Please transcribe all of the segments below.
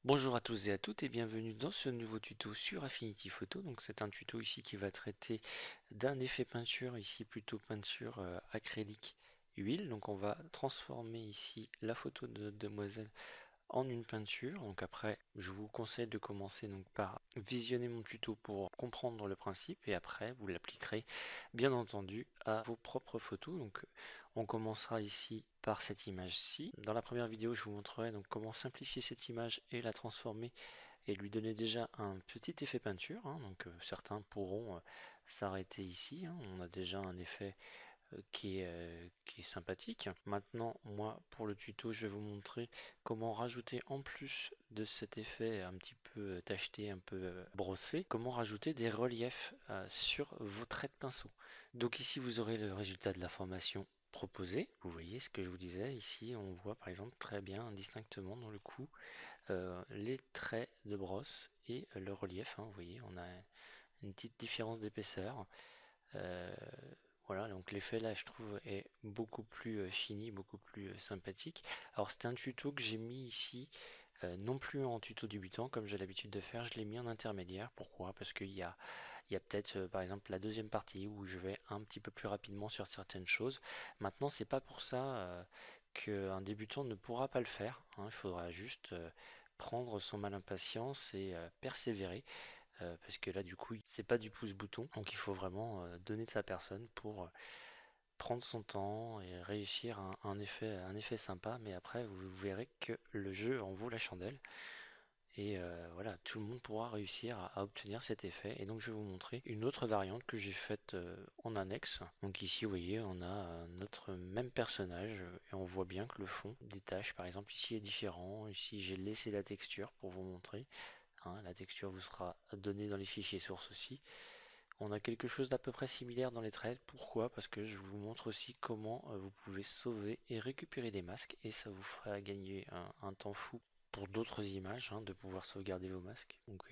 Bonjour à tous et à toutes et bienvenue dans ce nouveau tuto sur Affinity Photo. Donc c'est un tuto ici qui va traiter d'un effet peinture, ici plutôt peinture acrylique huile. Donc on va transformer ici la photo de notre demoiselle en une peinture. Donc après, je vous conseille de commencer donc par visionner mon tuto pour comprendre le principe et après vous l'appliquerez bien entendu à vos propres photos. Donc on commencera ici par cette image-ci. Dans la première vidéo, je vous montrerai donc comment simplifier cette image et la transformer et lui donner déjà un petit effet peinture, hein. Donc certains pourront s'arrêter ici, hein. On a déjà un effet qui est sympathique. Maintenant, moi, pour le tuto, je vais vous montrer comment rajouter, en plus de cet effet un petit peu tacheté, un peu brossé, comment rajouter des reliefs sur vos traits de pinceau. Donc ici, vous aurez le résultat de la formation proposée. Vous voyez ce que je vous disais. Ici, on voit par exemple très bien, distinctement dans le coup, les traits de brosse et le relief, hein. Vous voyez, on a une petite différence d'épaisseur. Euh, voilà, donc l'effet là, je trouve, est beaucoup plus fini, beaucoup plus sympathique. Alors, c'était un tuto que j'ai mis ici, non plus en tuto débutant, comme j'ai l'habitude de faire, je l'ai mis en intermédiaire. Pourquoi? Parce qu'il y a peut-être, par exemple, la deuxième partie où je vais un petit peu plus rapidement sur certaines choses. Maintenant, c'est pas pour ça qu'un débutant ne pourra pas le faire, hein. Il faudra juste prendre son mal en patience et persévérer. Parce que là du coup c'est pas du pouce-bouton, donc il faut vraiment donner de sa personne pour prendre son temps et réussir un effet sympa, mais après vous verrez que le jeu en vaut la chandelle et voilà, tout le monde pourra réussir à obtenir cet effet. Et donc je vais vous montrer une autre variante que j'ai faite en annexe. Donc ici vous voyez on a notre même personnage et on voit bien que le fond des tâches par exemple ici est différent. Ici j'ai laissé la texture pour vous montrer, hein. La texture vous sera donnée dans les fichiers sources aussi. On a quelque chose d'à peu près similaire dans les traits. Pourquoi? Parce que je vous montre aussi comment vous pouvez sauver et récupérer des masques et ça vous fera gagner un temps fou pour d'autres images, hein, de pouvoir sauvegarder vos masques. Donc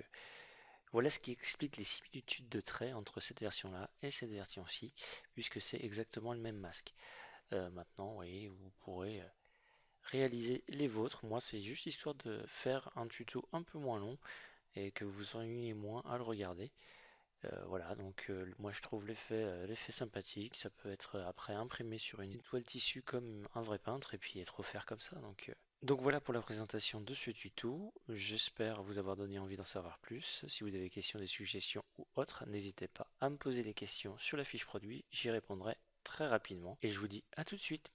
voilà ce qui explique les similitudes de traits entre cette version-là et cette version-ci, puisque c'est exactement le même masque. Maintenant, vous voyez, vous pourrez réaliser les vôtres. Moi, c'est juste histoire de faire un tuto un peu moins long et que vous vous ennuyez moins à le regarder. Voilà, donc moi je trouve l'effet sympathique. Ça peut être après imprimé sur une toile tissu comme un vrai peintre et puis être offert comme ça. Donc voilà pour la présentation de ce tuto. J'espère vous avoir donné envie d'en savoir plus. Si vous avez des questions, des suggestions ou autres, n'hésitez pas à me poser des questions sur la fiche produit. J'y répondrai très rapidement. Et je vous dis à tout de suite.